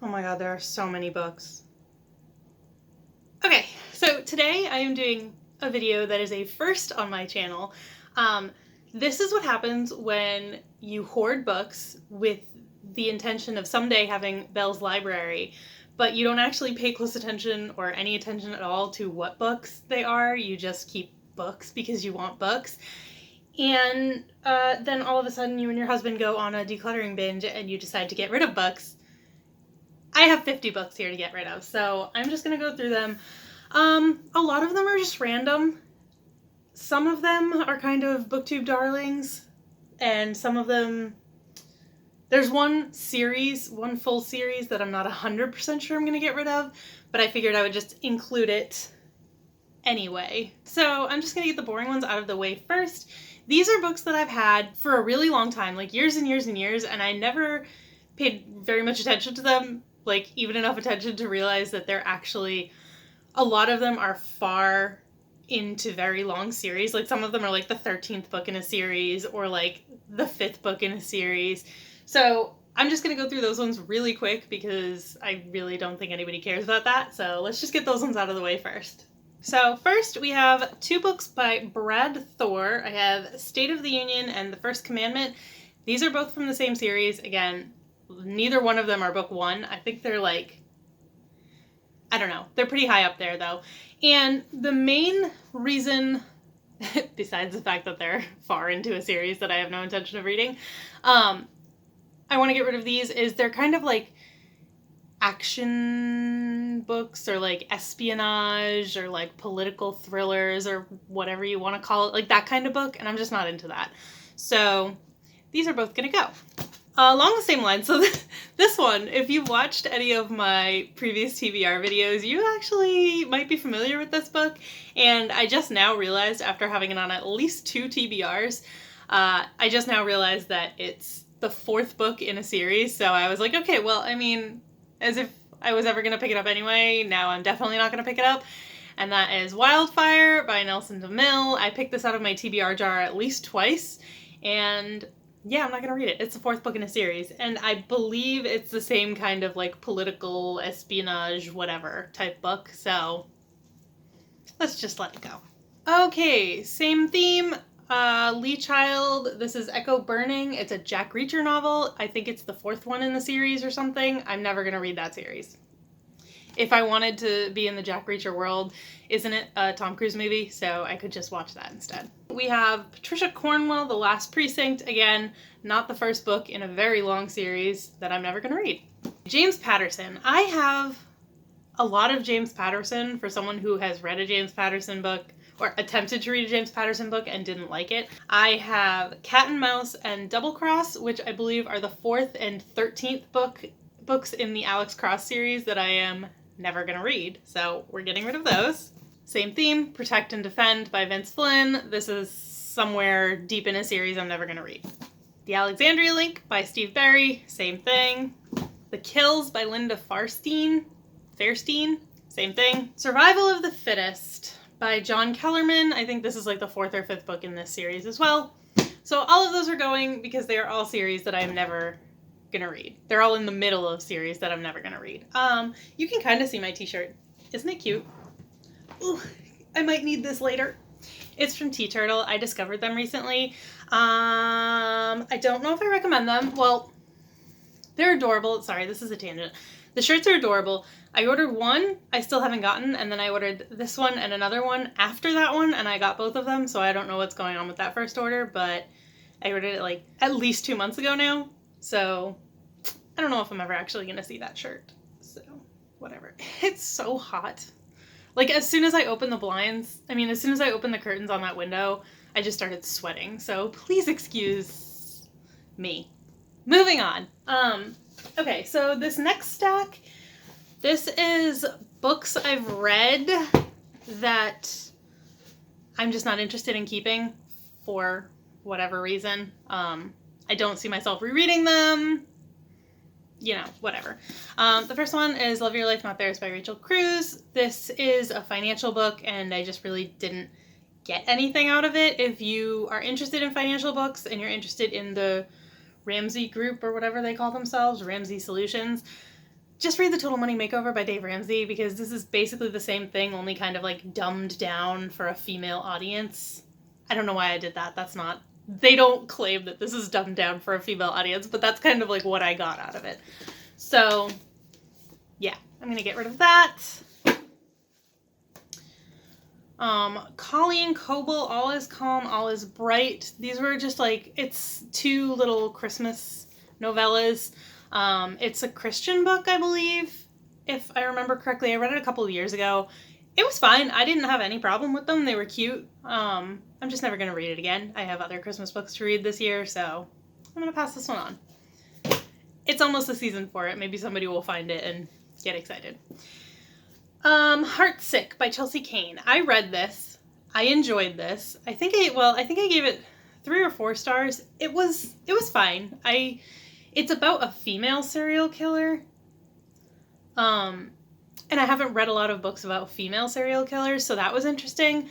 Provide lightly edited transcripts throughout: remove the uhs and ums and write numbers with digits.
Oh my god, there are so many books. Okay, so today I am doing a video that is a first on my channel. This is what happens when you hoard books with the intention of someday having Belle's Library, but you don't actually pay close attention or any attention at all to what books they are. You just keep books because you want books. And then all of a sudden you and your husband go on a decluttering binge and you decide to get rid of books. I have 50 books here to get rid of, so I'm just going to go through them. A lot of them are just random. Some of them are kind of booktube darlings, and some of them... There's one full series that I'm not 100% sure I'm going to get rid of, but I figured I would just include it anyway. So I'm just going to get the boring ones out of the way first. These are books that I've had for a really long time, like years and years and years, and I never paid very much attention to them, like even enough attention to realize that they're actually... A lot of them are far into very long series. Like some of them are like the 13th book in a series or like the 5th book in a series. So I'm just going to go through those ones really quick because I really don't think anybody cares about that. So let's just get those ones out of the way first. So first we have 2 books by Brad Thor. I have State of the Union and The First Commandment. These are both from the same series. Again, neither one of them are book 1. I think they're like... I don't know. They're pretty high up there, though. And the main reason, besides the fact that they're far into a series that I have no intention of reading, I want to get rid of these, is they're kind of like action books or like espionage or like political thrillers or whatever you want to call it, like that kind of book, and I'm just not into that. So these are both going to go. Along the same lines, so this one, if you've watched any of my previous TBR videos, you actually might be familiar with this book, and I just now realized, after having it on at least 2 TBRs, I just now realized that it's the 4th book in a series, so I was like, okay, well, I mean, as if I was ever going to pick it up anyway, now I'm definitely not going to pick it up, and that is Wildfire by Nelson DeMille. I picked this out of my TBR jar at least twice, and... yeah, I'm not going to read it. It's the 4th book in a series, and I believe it's the same kind of, like, political espionage, whatever, type book, so let's just let it go. Okay, same theme, Lee Child. This is Echo Burning. It's a Jack Reacher novel. I think it's the 4th one in the series or something. I'm never going to read that series. If I wanted to be in the Jack Reacher world, isn't it a Tom Cruise movie? So I could just watch that instead. We have Patricia Cornwell, The Last Precinct. Again, not the first book in a very long series that I'm never going to read. James Patterson. I have a lot of James Patterson for someone who has read a James Patterson book or attempted to read a James Patterson book and didn't like it. I have Cat and Mouse and Double Cross, which I believe are the 4th and 13th books in the Alex Cross series that I am never gonna read, so we're getting rid of those. Same theme, Protect and Defend by Vince Flynn. This is somewhere deep in a series I'm never gonna read. The Alexandria Link by Steve Berry, same thing. The Kills by Linda Fairstein, same thing. Survival of the Fittest by John Kellerman. I think this is like the 4th or 5th book in this series as well. So all of those are going because they are all series that I'm never gonna read. They're all in the middle of series that I'm never gonna read. You can kind of see my t-shirt. Isn't it cute? Ooh, I might need this later. It's from Tea Turtle. I discovered them recently. I don't know if I recommend them. Well, they're adorable. Sorry, this is a tangent. The shirts are adorable. I ordered one I still haven't gotten, and then I ordered this one and another one after that one, and I got both of them, so I don't know what's going on with that first order, but I ordered it like at least 2 months ago now. So, I don't know if I'm ever actually going to see that shirt. So, whatever. It's so hot. Like, as soon as I open the blinds, as soon as I open the curtains on that window, I just started sweating. So, please excuse me. Moving on. Okay, so this next stack, this is books I've read that I'm just not interested in keeping for whatever reason. I don't see myself rereading them, you know, whatever. The first one is Love Your Life, Not Theirs by Rachel Cruz. This is a financial book, and I just really didn't get anything out of it. If you are interested in financial books and you're interested in the Ramsey Group or whatever they call themselves, Ramsey Solutions, just read The Total Money Makeover by Dave Ramsey, because this is basically the same thing, only kind of like dumbed down for a female audience. I don't know why I did that. That's not, they don't claim that this is dumbed down for a female audience, but that's kind of like what I got out of it. So yeah, I'm gonna get rid of that. Colleen Coble, All Is Calm, All Is Bright. These were just like, it's 2 little Christmas novellas. It's a Christian book, I believe, if I remember correctly. I read it a couple of years ago. It was fine. I didn't have any problem with them. They were cute. I'm just never going to read it again. I have other Christmas books to read this year, so I'm going to pass this one on. It's almost the season for it. Maybe somebody will find it and get excited. Heartsick by Chelsea Kane. I read this. I enjoyed this. I think I gave it 3 or 4 stars. It was fine. It's about a female serial killer. And I haven't read a lot of books about female serial killers, so that was interesting.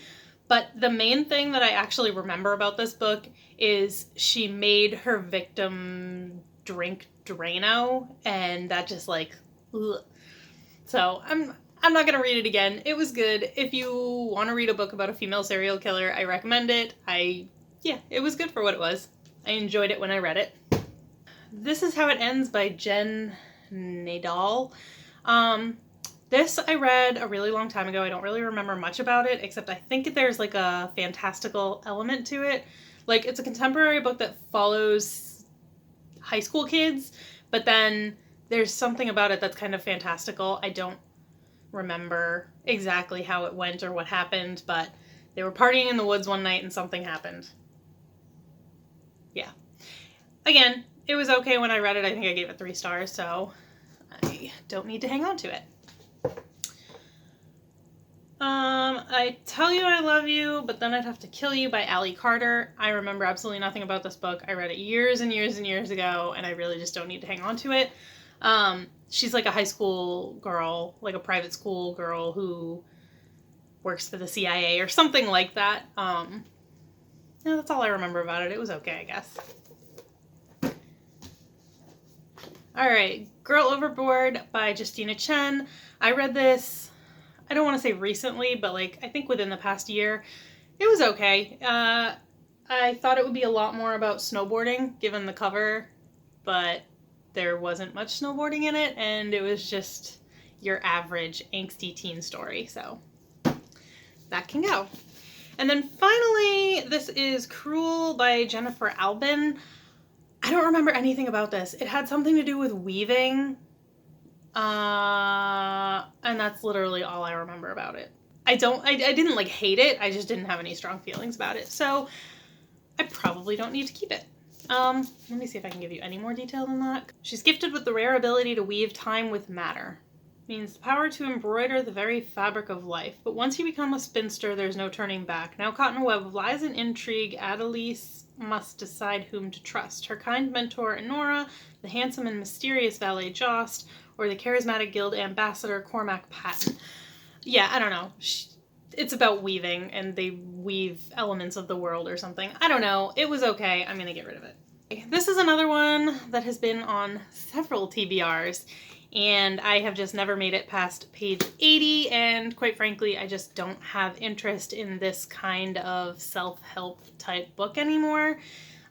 But the main thing that I actually remember about this book is she made her victim drink Drano, and that just like, ugh. So I'm not going to read it again. It was good. If you want to read a book about a female serial killer, I recommend it. It was good for what it was. I enjoyed it when I read it. This Is How It Ends by Jen Nadal. This I read a really long time ago. I don't really remember much about it, except I think there's like a fantastical element to it. Like, it's a contemporary book that follows high school kids, but then there's something about it that's kind of fantastical. I don't remember exactly how it went or what happened, but they were partying in the woods one night and something happened. Yeah. Again, it was okay when I read it. I think I gave it 3 stars, so I don't need to hang on to it. I Tell You I Love You, but Then I'd Have to Kill You by Allie Carter. I remember absolutely nothing about this book. I read it years and years and years ago, and I really just don't need to hang on to it. She's like a high school girl, like a private school girl who works for the CIA or something like that. That's all I remember about it. It was okay, I guess. Alright, Girl Overboard by Justina Chen. I read this, I don't want to say recently, but like, I think within the past year. It was okay. I thought it would be a lot more about snowboarding, given the cover, but there wasn't much snowboarding in it, and it was just your average angsty teen story, so that can go. And then finally, this is Cruel by Jennifer Albin. I don't remember anything about this. It had something to do with weaving, and that's literally all I remember about it. I didn't like hate it, I just didn't have any strong feelings about it, so I probably don't need to keep it. Let me see if I can give you any more detail than that. She's gifted with the rare ability to weave time with matter. Means the power to embroider the very fabric of life. But once you become a spinster, there's no turning back. Now caught in a web of lies and intrigue, Adelise must decide whom to trust. Her kind mentor, Enora, the handsome and mysterious valet, Jost, or the charismatic guild ambassador, Cormac Patton. Yeah, I don't know. It's about weaving, and they weave elements of the world or something. I don't know. It was okay. I'm gonna get rid of it. This is another one that has been on several TBRs, and I have just never made it past page 80, and quite frankly, I just don't have interest in this kind of self-help type book anymore.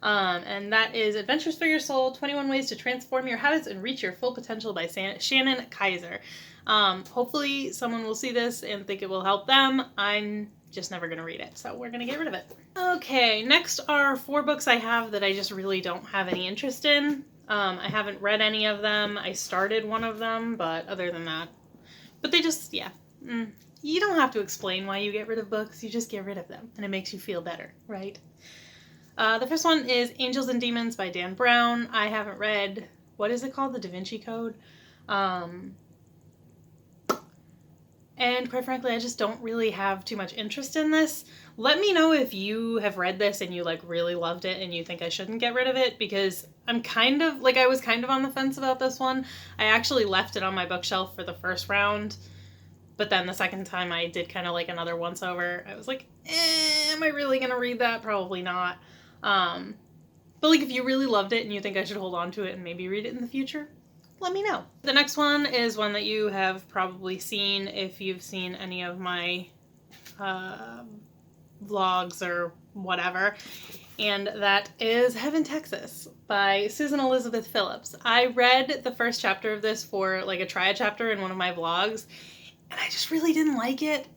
And that is Adventures for Your Soul, 21 Ways to Transform Your Habits and Reach Your Full Potential by Shannon Kaiser. Hopefully someone will see this and think it will help them. I'm just never going to read it, so we're going to get rid of it. Okay, next are 4 books I have that I just really don't have any interest in. I haven't read any of them. I started one of them, but other than that. But they just, yeah. You don't have to explain why you get rid of books. You just get rid of them, and it makes you feel better, right? The first one is Angels and Demons by Dan Brown. I haven't read, what is it called? The Da Vinci Code? And quite frankly, I just don't really have too much interest in this. Let me know if you have read this and you like really loved it and you think I shouldn't get rid of it, because I'm kind of, like, I was kind of on the fence about this one. I actually left it on my bookshelf for the first round, but then the second time I did kind of like another once over. I was like, am I really gonna read that? Probably not. But like, if you really loved it and you think I should hold on to it and maybe read it in the future, let me know. The next one is one that you have probably seen if you've seen any of my vlogs or whatever, and that is Heaven, Texas by Susan Elizabeth Phillips. I read the first chapter of this for like a try chapter in one of my vlogs, and I just really didn't like it.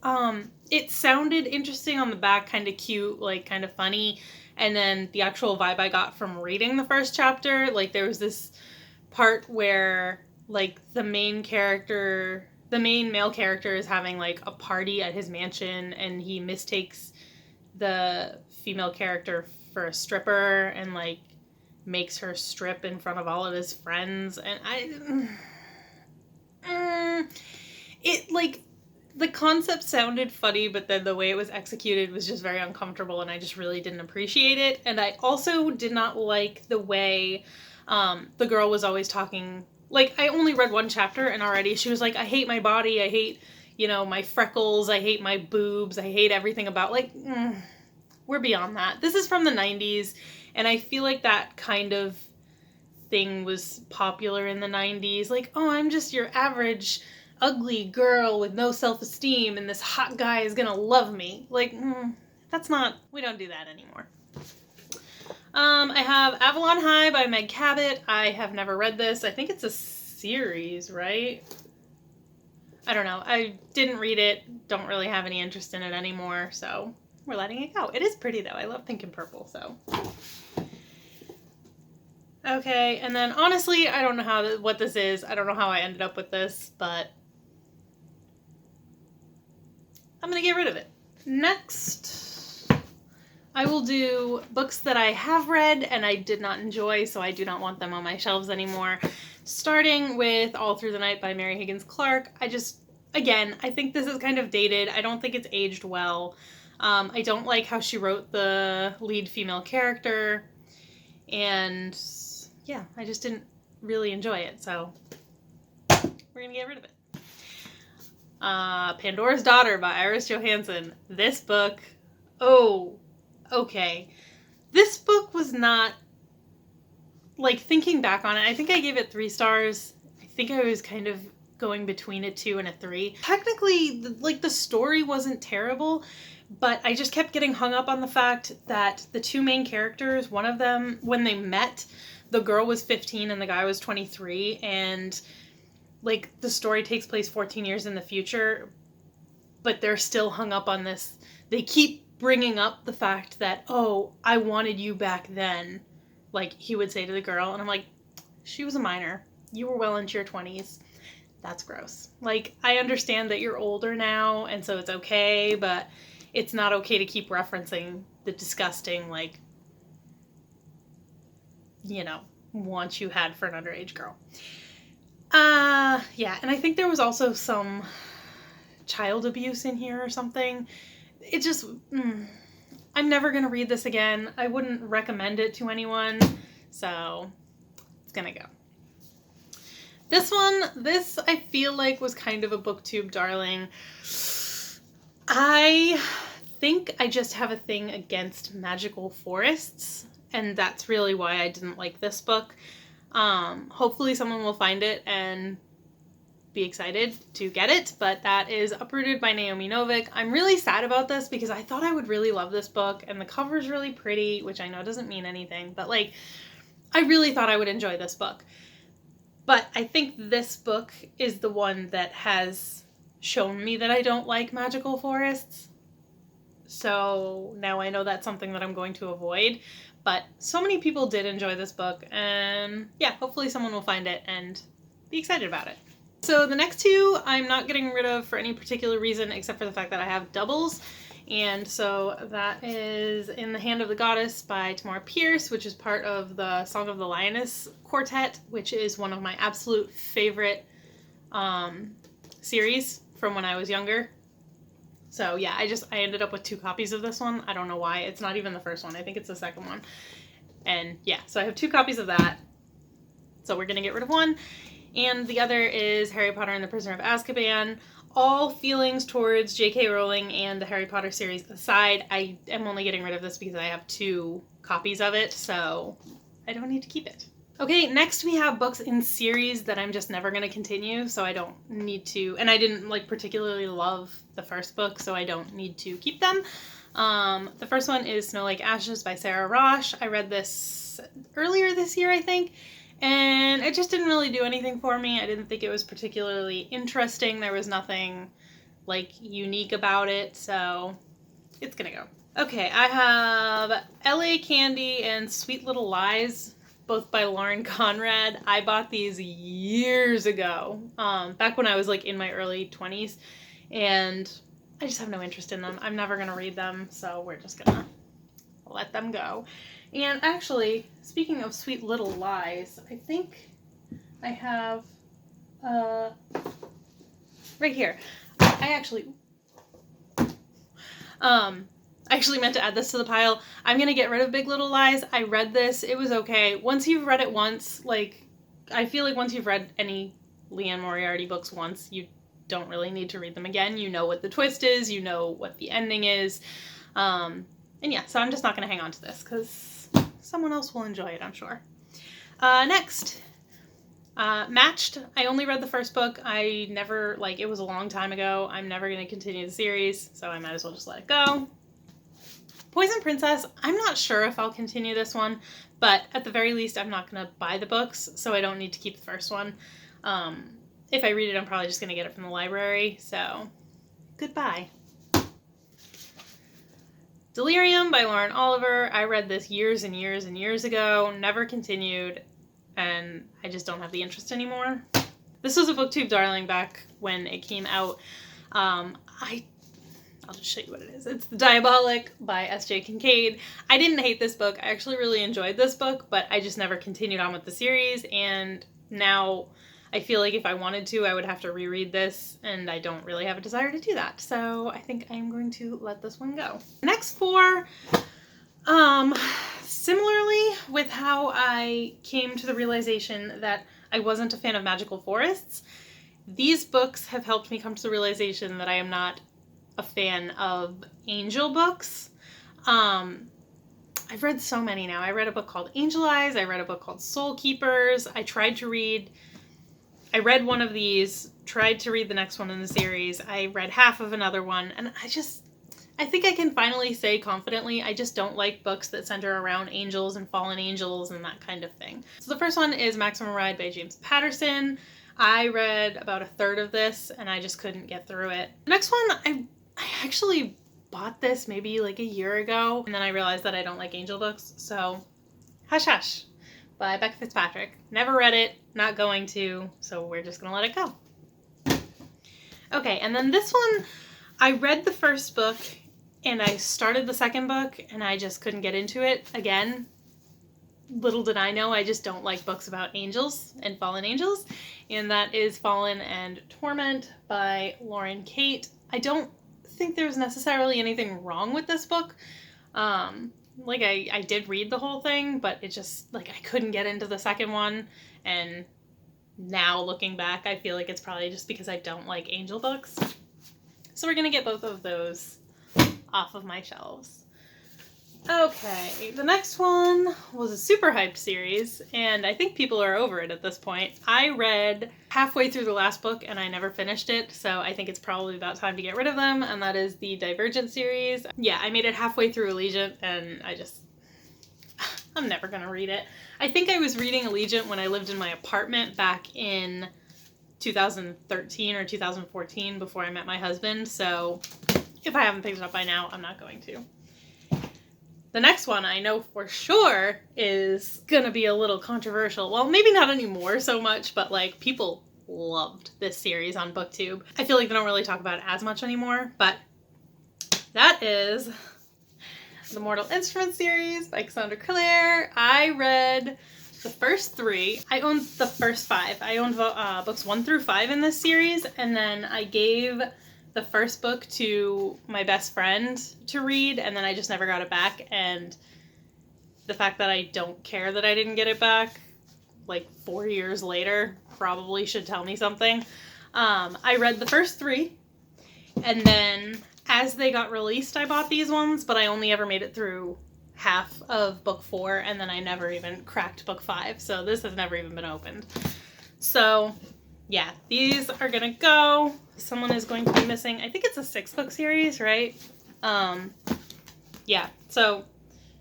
It sounded interesting on the back, kind of cute, like kind of funny, and then the actual vibe I got from reading the first chapter, like there was this part where like the main male character is having like a party at his mansion, and he mistakes the female character for a stripper and like makes her strip in front of all of his friends, and it like the concept sounded funny, but then the way it was executed was just very uncomfortable, and I just really didn't appreciate it. And I also did not like the way the girl was always talking. Like, I only read one chapter, and already she was like, I hate my body, I hate, you know, my freckles, I hate my boobs, I hate everything about, like, we're beyond that. This is from the 90s, and I feel like that kind of thing was popular in the 90s. Like, oh, I'm just your average ugly girl with no self-esteem, and this hot guy is gonna love me. Like, that's not, we don't do that anymore. I have Avalon High by Meg Cabot. I have never read this. I think it's a series, right? I don't know. I didn't read it. Don't really have any interest in it anymore, so we're letting it go. It is pretty, though. I love pink and purple, so. Okay, and then honestly, I don't know what this is. I don't know how I ended up with this, but I'm gonna get rid of it. Next, I will do books that I have read and I did not enjoy, so I do not want them on my shelves anymore. Starting with All Through the Night by Mary Higgins Clark. Again, I think this is kind of dated. I don't think it's aged well. I don't like how she wrote the lead female character, and yeah, I just didn't really enjoy it, so we're gonna get rid of it. Pandora's Daughter by Iris Johansen. This book, oh, okay. This book was not, like, thinking back on it, I think I gave it 3 stars. I think I was kind of going between a 2 and a 3. Technically, like, the story wasn't terrible, but I just kept getting hung up on the fact that the 2 main characters, one of them, when they met, the girl was 15 and the guy was 23, and like the story takes place 14 years in the future, but they're still hung up on this. They keep bringing up the fact that, oh, I wanted you back then, like he would say to the girl, and I'm like, she was a minor. You were well into your 20s. That's gross. Like, I understand that you're older now, and so it's okay, but it's not okay to keep referencing the disgusting, like, you know, want you had for an underage girl. Yeah, and I think there was also some child abuse in here or something. It just, I'm never gonna read this again. I wouldn't recommend it to anyone, so it's gonna go. This I feel like was kind of a booktube darling. I think I just have a thing against magical forests, and that's really why I didn't like this book. Hopefully someone will find it and be excited to get it, but that is Uprooted by Naomi Novik. I'm really sad about this because I thought I would really love this book, and the cover's really pretty, which I know doesn't mean anything, but like, I really thought I would enjoy this book. But I think this book is the one that has shown me that I don't like magical forests. So now I know that's something that I'm going to avoid. But so many people did enjoy this book, and yeah, hopefully someone will find it and be excited about it. So the next 2 I'm not getting rid of for any particular reason except for the fact that I have doubles. And so that is In the Hand of the Goddess by Tamora Pierce, which is part of the Song of the Lioness quartet, which is one of my absolute favorite series from when I was younger. So yeah, I ended up with 2 copies of this one. I don't know why. It's not even the first one. I think it's the second one. And yeah, so I have 2 copies of that. So we're going to get rid of one. And the other is Harry Potter and the Prisoner of Azkaban. All feelings towards J.K. Rowling and the Harry Potter series aside, I am only getting rid of this because I have 2 copies of it, so I don't need to keep it. Okay, next we have books in series that I'm just never going to continue, so I don't need to, and I didn't like particularly love the first book, so I don't need to keep them. The first one is Snow Like Ashes by Sarah Rosh. I read this earlier this year, I think, and it just didn't really do anything for me. I didn't think it was particularly interesting. There was nothing like unique about it, so it's gonna go. Okay, I have LA Candy and Sweet Little Lies, both by Lauren Conrad. I bought these years ago, back when I was like in my early 20s, and I just have no interest in them. I'm never gonna read them, so we're just gonna let them go. And actually, speaking of Sweet Little Lies, I think I have right here. I actually meant to add this to the pile. I'm gonna get rid of Big Little Lies. I read this. It was okay. Once you've read it once, like, I feel like once you've read any Leanne Moriarty books once, you don't really need to read them again. You know what the twist is. You know what the ending is. And yeah, so I'm just not gonna hang on to this because someone else will enjoy it, I'm sure. Next. Matched. I only read the first book. I never, like, it was a long time ago. I'm never gonna continue the series, so I might as well just let it go. Poison Princess, I'm not sure if I'll continue this one, but at the very least, I'm not going to buy the books, so I don't need to keep the first one. If I read it, I'm probably just going to get it from the library, so goodbye. Delirium by Lauren Oliver. I read this years and years and years ago, never continued, and I just don't have the interest anymore. This was a BookTube darling back when it came out. I'll just show you what it is. It's The Diabolic by S.J. Kincaid. I didn't hate this book. I actually really enjoyed this book, but I just never continued on with the series, and now I feel like if I wanted to, I would have to reread this, and I don't really have a desire to do that, so I think I'm going to let this one go. Next four, similarly with how I came to the realization that I wasn't a fan of magical forests, these books have helped me come to the realization that I am not a fan of angel books. I've read so many now. I read a book called Angel Eyes. I read a book called Soul Keepers. I read one of these, tried to read the next one in the series. I read half of another one, and I think I can finally say confidently, I just don't like books that center around angels and fallen angels and that kind of thing. So the first one is Maximum Ride by James Patterson. I read about a third of this, and I just couldn't get through it. The next one, I actually bought this maybe like a year ago, and then I realized that I don't like angel books, so Hush Hush by Becca Fitzpatrick. Never read it, not going to, so we're just gonna let it go. Okay, and then this one, I read the first book, and I started the second book, and I just couldn't get into it. Again, little did I know, I just don't like books about angels and fallen angels, and that is Fallen and Torment by Lauren Kate. I don't think there's necessarily anything wrong with this book. Like, I did read the whole thing, but it just, like, I couldn't get into the second one, and now looking back, I feel like it's probably just because I don't like angel books. So we're gonna get both of those off of my shelves. Okay, the next one was a super hyped series, and I think people are over it at this point. I read halfway through the last book, and I never finished it, so I think it's probably about time to get rid of them, and that is the Divergent series. Yeah, I made it halfway through Allegiant, and I'm never gonna read it. I think I was reading Allegiant when I lived in my apartment back in 2013 or 2014 before I met my husband, so if I haven't picked it up by now, I'm not going to. The next one I know for sure is gonna be a little controversial. Well, maybe not anymore so much, but like, people loved this series on BookTube. I feel like they don't really talk about it as much anymore, but that is the Mortal Instruments series by Cassandra Clare. I read the first three. I owned the first five. I owned books 1 through 5 in this series, and then I gave the first book to my best friend to read, and then I just never got it back, and the fact that I don't care that I didn't get it back, like 4 years later, probably should tell me something. I read the first 3, and then as they got released, I bought these ones, but I only ever made it through half of book 4, and then I never even cracked book 5, so this has never even been opened. So yeah, these are gonna go. Someone is going to be missing. I think it's a 6-book series, right? Yeah, so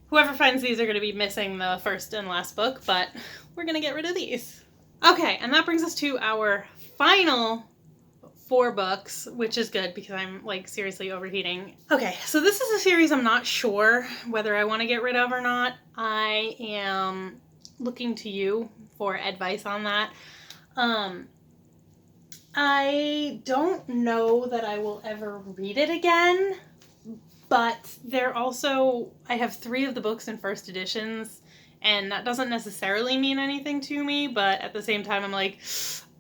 whoever finds these are gonna be missing the first and last book, but we're gonna get rid of these. Okay, and that brings us to our final 4 books, which is good because I'm like seriously overheating. Okay, so this is a series I'm not sure whether I want to get rid of or not. I am looking to you for advice on that. I don't know that I will ever read it again, but I have 3 of the books in first editions, and that doesn't necessarily mean anything to me, but at the same time I'm like,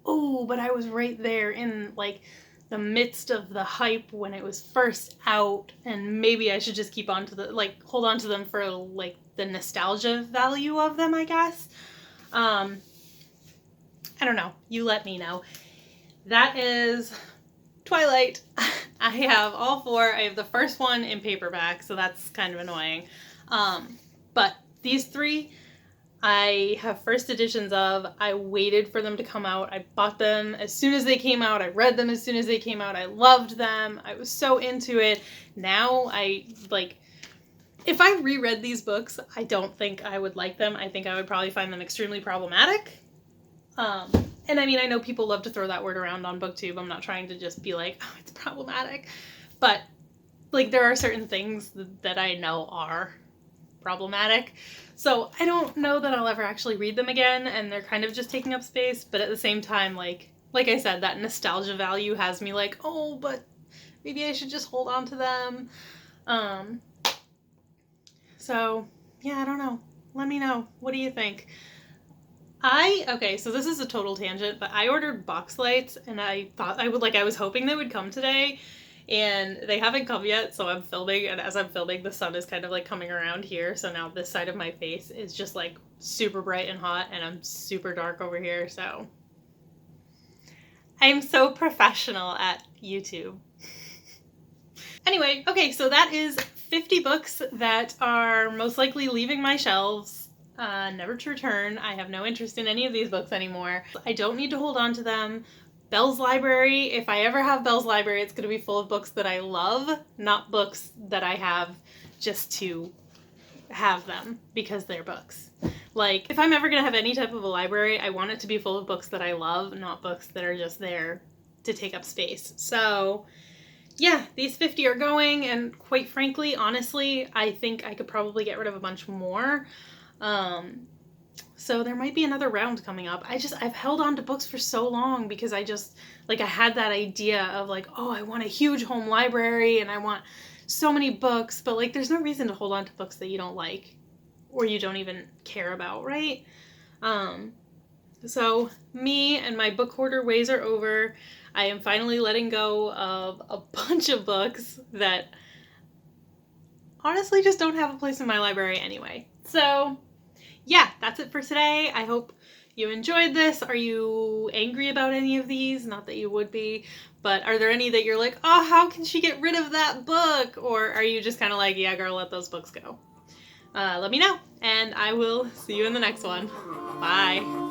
oh, but I was right there in like the midst of the hype when it was first out, and maybe I should just keep on to hold on to them for like the nostalgia value of them, I guess. I don't know. You let me know. That is Twilight. I have all 4. I have the first one in paperback, so that's kind of annoying. But these 3, I have first editions of. I waited for them to come out. I bought them as soon as they came out. I read them as soon as they came out. I loved them. I was so into it. Now if I reread these books, I don't think I would like them. I think I would probably find them extremely problematic. And I mean, I know people love to throw that word around on BookTube. I'm not trying to just be like, oh, it's problematic. But like there are certain things that I know are problematic. So I don't know that I'll ever actually read them again, and they're kind of just taking up space, but at the same time, like I said, that nostalgia value has me like, oh, but maybe I should just hold on to them. So yeah, I don't know. Let me know. What do you think? Okay, so this is a total tangent, but I ordered box lights, and I thought I was hoping they would come today, and they haven't come yet, so I'm filming, and as I'm filming, the sun is kind of like coming around here, so now this side of my face is just like super bright and hot, and I'm super dark over here, so I'm so professional at YouTube. Anyway, okay, so that is 50 books that are most likely leaving my shelves, never to return. I have no interest in any of these books anymore. I don't need to hold on to them. Belle's Library, if I ever have Belle's Library, it's going to be full of books that I love, not books that I have just to have them because they're books. Like, if I'm ever going to have any type of a library, I want it to be full of books that I love, not books that are just there to take up space. So yeah, these 50 are going, and quite frankly, honestly, I think I could probably get rid of a bunch more. So there might be another round coming up. I've held on to books for so long because I had that idea of like, oh, I want a huge home library and I want so many books, but like there's no reason to hold on to books that you don't like or you don't even care about, right? So me and my book hoarder ways are over. I am finally letting go of a bunch of books that honestly just don't have a place in my library anyway. So yeah, that's it for today. I hope you enjoyed this. Are you angry about any of these? Not that you would be, but are there any that you're like, oh, how can she get rid of that book? Or are you just kind of like, yeah, girl, let those books go? Let me know, and I will see you in the next one. Bye.